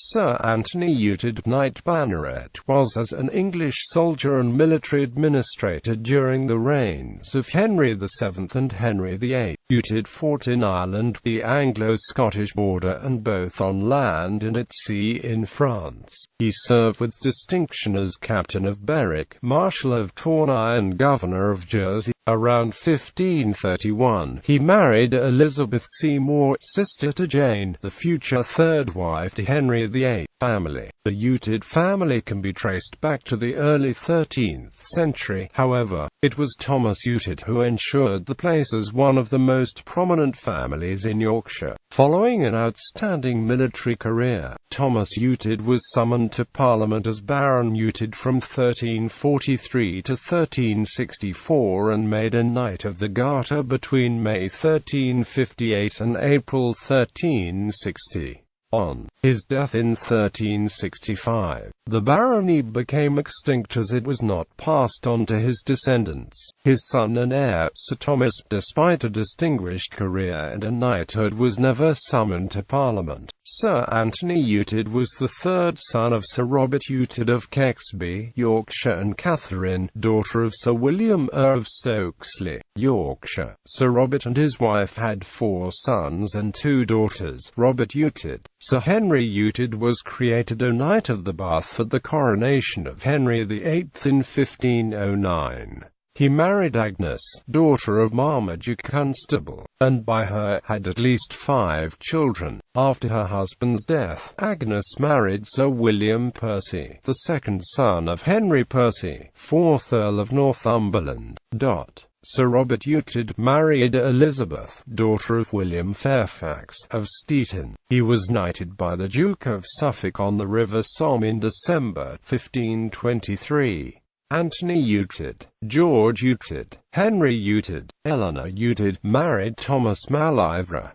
Sir Anthony Ughtred, Knight Banneret, was as an English soldier and military administrator during the reigns of Henry VII and Henry VIII. Ughtred fought in Ireland, the Anglo Scottish border, and both on land and at sea in France. He served with distinction as captain of Berwick, marshal of Tournai and governor of Jersey. Around 1531, he married Elizabeth Seymour, sister to Jane, the future third wife to Henry VIII. Family. The Ughtred family can be traced back to the early 13th century. However, it was Thomas Ughtred who ensured the place as one of the most prominent families in Yorkshire. Following an outstanding military career, Thomas Ughtred was summoned to Parliament as Baron Ughtred from 1343 to 1364 and made a Knight of the Garter between May 1358 and April 1360. On his death in 1365, the barony became extinct as it was not passed on to his descendants. His son and heir, Sir Thomas, despite a distinguished career and a knighthood, was never summoned to Parliament. Sir Anthony Ughtred was the third son of Sir Robert Ughtred of Kexby, Yorkshire, and Catherine, daughter of Sir William Earl of Stokesley, Yorkshire. Sir Robert and his wife had 4 sons and 2 daughters. Robert Ughtred. Sir Henry Ughtred was created a Knight of the Bath at the coronation of Henry VIII in 1509. He married Agnes, daughter of Marmaduke Constable, and by her had at least 5 children. After her husband's death, Agnes married Sir William Percy, the second son of Henry Percy, 4th Earl of Northumberland. Sir Robert Ughtred married Elizabeth, daughter of William Fairfax, of Steeton. He was knighted by the Duke of Suffolk on the River Somme in December 1523. Anthony Ughtred, George Ughtred, Henry Ughtred, Eleanor Ughtred, married Thomas Malivre.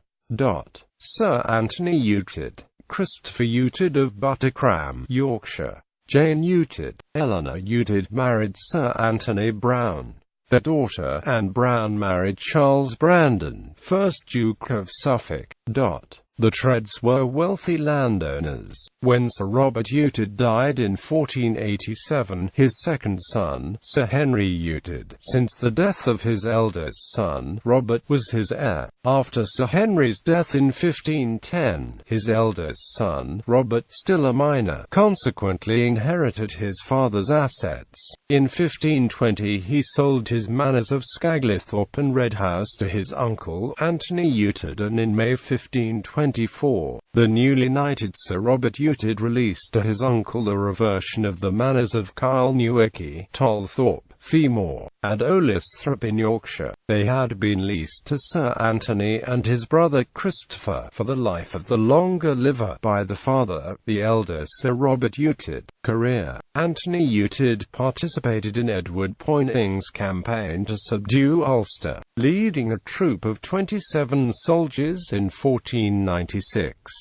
Sir Anthony Ughtred, Christopher Ughtred of Buttercram, Yorkshire. Jane Ughtred, Eleanor Ughtred, married Sir Anthony Browne. Their daughter, Anne Browne, married Charles Brandon, 1st Duke of Suffolk. The Treads were wealthy landowners. When Sir Robert Ughtred died in 1487, his second son, Sir Henry Ughtred, since the death of his eldest son, Robert, was his heir. After Sir Henry's death in 1510, his eldest son, Robert, still a minor, consequently inherited his father's assets. In 1520 he sold his manors of Skaglethorpe and Redhouse to his uncle, Anthony Ughtred, and in May 1524, the newly knighted Sir Robert Ughtred released to his uncle a reversion of the manors of Carlnewicke, Tolthorpe, Feemore, and Olisthorpe in Yorkshire. They had been leased to Sir Anthony and his brother Christopher for the life of the longer liver by the father, the elder Sir Robert Ughtred. Career. Anthony Ughtred participated in Edward Poyning's campaign to subdue Ulster, leading a troop of 27 soldiers in 1496.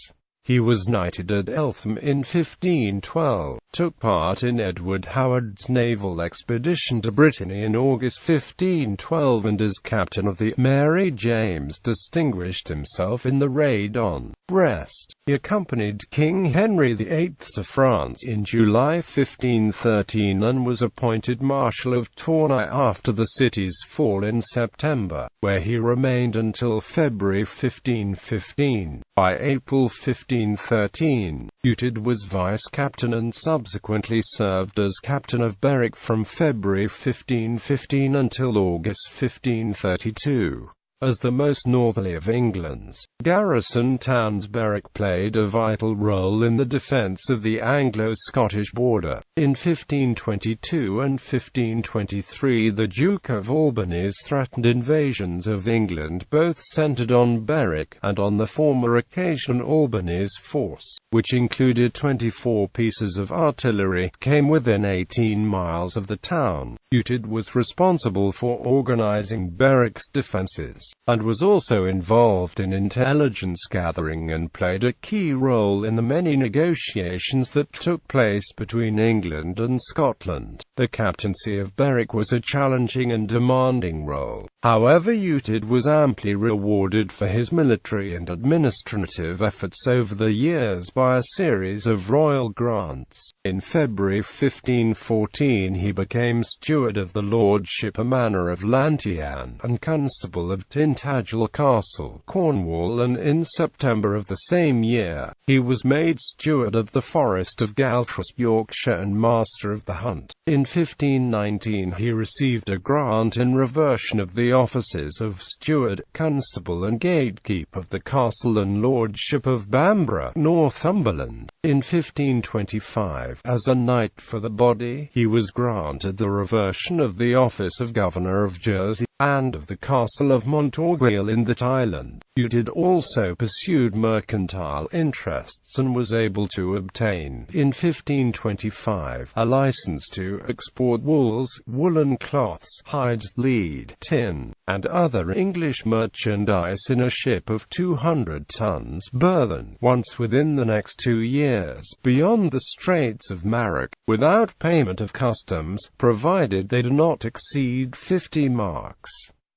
He was knighted at Eltham in 1512, took part in Edward Howard's naval expedition to Brittany in August 1512, and as captain of the Mary James distinguished himself in the raid on Brest. He accompanied King Henry VIII to France in July 1513 and was appointed Marshal of Tournai after the city's fall in September, where he remained until February 1515. By April 1513, Ughtred was vice-captain and subsequently served as captain of Berwick from February 1515 until August 1532. As the most northerly of England's garrison towns, Berwick played a vital role in the defence of the Anglo Scottish border. In 1522 and 1523 the Duke of Albany's threatened invasions of England both centred on Berwick, and on the former occasion Albany's force, which included 24 pieces of artillery, came within 18 miles of the town. Ughtred was responsible for organising Berwick's defences, and was also involved in intelligence gathering and played a key role in the many negotiations that took place between England England and Scotland. The captaincy of Berwick was a challenging and demanding role. However, Ughtred was amply rewarded for his military and administrative efforts over the years by a series of royal grants. In February 1514 he became steward of the lordship manor of Llantian and constable of Tintagel Castle, Cornwall, and in September of the same year, he was made steward of the Forest of Galtres, Yorkshire, and master of the hunt. In 1519 he received a grant in reversion of the offices of steward, constable and gatekeeper of the castle and lordship of Bamborough, Northumberland. In 1525, as a knight for the body, he was granted the reversion of the office of governor of Jersey, and of the castle of Montorgueil in that island. Ughtred also pursued mercantile interests and was able to obtain, in 1525, a license to export wools, woolen cloths, hides, lead, tin, and other English merchandise in a ship of 200 tons burthen, once within the next 2 years, beyond the Straits of Marrock, without payment of customs, provided they do not exceed 50 marks.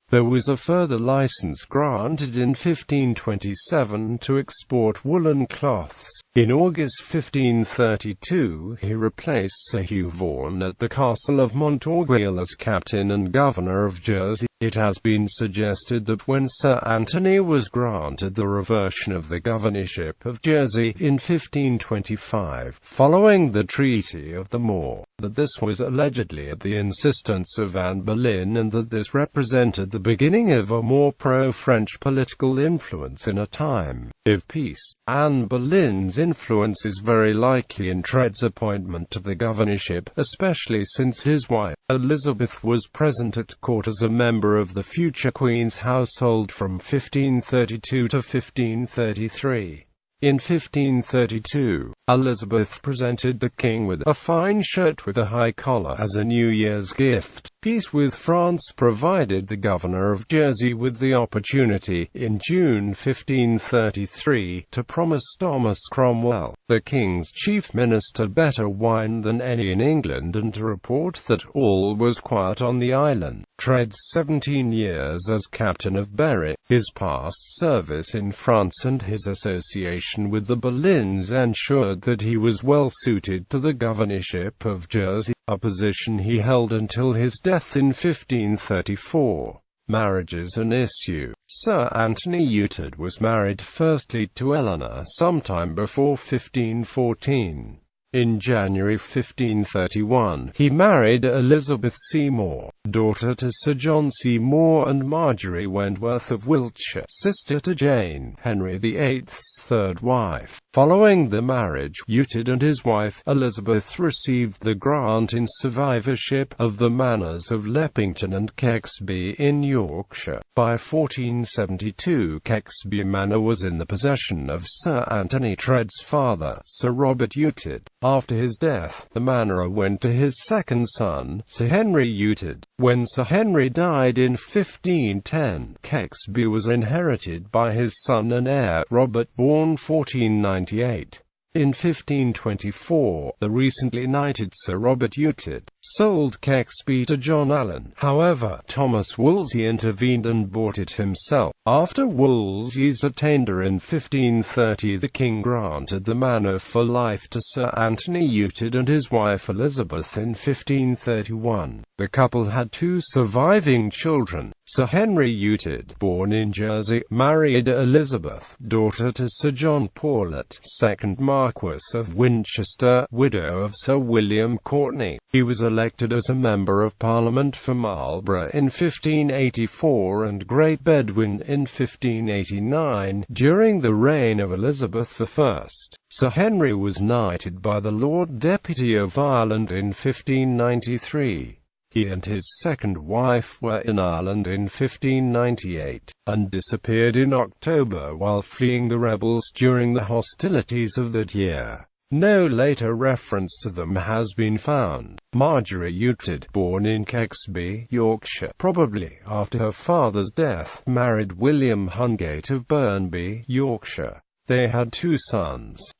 There was a further license granted in 1527 to export woolen cloths. In August 1532, he replaced Sir Hugh Vaughan at the castle of Montorgueil as captain and governor of Jersey. It has been suggested that when Sir Anthony was granted the reversion of the governorship of Jersey in 1525, following the Treaty of the Moor, that this was allegedly at the insistence of Anne Boleyn, and that this represented the beginning of a more pro-French political influence in a time of peace. Anne Boleyn's influence is very likely in Ughtred's appointment to the governorship, especially since his wife, Elizabeth, was present at court as a member of the future Queen's household from 1532 to 1533. In 1532, Elizabeth presented the king with a fine shirt with a high collar as a New Year's gift. Peace with France provided the governor of Jersey with the opportunity, in June 1533, to promise Thomas Cromwell, the king's chief minister, better wine than any in England, and to report that all was quiet on the island. Ughtred's 17 years as captain of Berwick, his past service in France and his association with the Boleyns ensured that he was well suited to the governorship of Jersey, a position he held until his death in 1534. Marriages and issue. Sir Anthony Ughtred was married firstly to Eleanor sometime before 1514. In January 1531, he married Elizabeth Seymour, daughter to Sir John Seymour and Marjorie Wentworth of Wiltshire, sister to Jane, Henry VIII's third wife. Following the marriage, Ughtred and his wife, Elizabeth, received the grant in survivorship of the manors of Leppington and Kexby in Yorkshire. By 1472, Kexby Manor was in the possession of Sir Anthony Ughtred's father, Sir Robert Ughtred. After his death, the manor went to his second son, Sir Henry Ughtred. When Sir Henry died in 1510, Kexby was inherited by his son and heir, Robert, born 1498. In 1524, the recently knighted Sir Robert Ughtred sold Kexby to John Allen. However, Thomas Wolsey intervened and bought it himself. After Wolsey's attainder in 1530, the king granted the manor for life to Sir Anthony Ughtred and his wife Elizabeth in 1531. The couple had 2 surviving children. Sir Henry Ughtred, born in Jersey, married Elizabeth, daughter to Sir John Paulet, 2nd Marquess of Winchester, widow of Sir William Courtenay. He was elected as a Member of Parliament for Marlborough in 1584 and Great Bedwin in 1589, during the reign of Elizabeth I. Sir Henry was knighted by the Lord Deputy of Ireland in 1593. He and his second wife were in Ireland in 1598, and disappeared in October while fleeing the rebels during the hostilities of that year. No later reference to them has been found. Marjorie Ughtred, born in Kexby, Yorkshire, probably after her father's death, married William Hungate of Burnby, Yorkshire. They had 2 sons.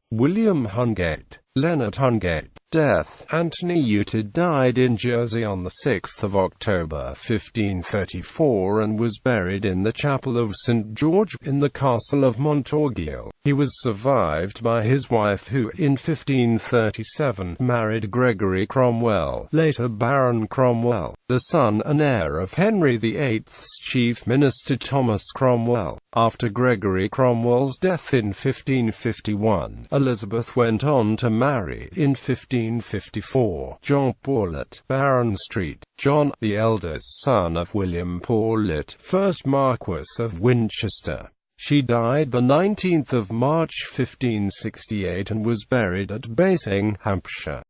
William Hungate, Leonard Hungate, Death. Anthony Ughtred died in Jersey on 6 October 1534 and was buried in the chapel of St. George, in the castle of Montorgueil. He was survived by his wife who, in 1537, married Gregory Cromwell, later Baron Cromwell, the son and heir of Henry VIII's chief minister Thomas Cromwell. After Gregory Cromwell's death in 1551, Elizabeth went on to marry, in 1554, John Paulet, Baron Street. John, the eldest son of William Paulet, 1st Marquess of Winchester. She died the 19th of March 1568 and was buried at Basing, Hampshire.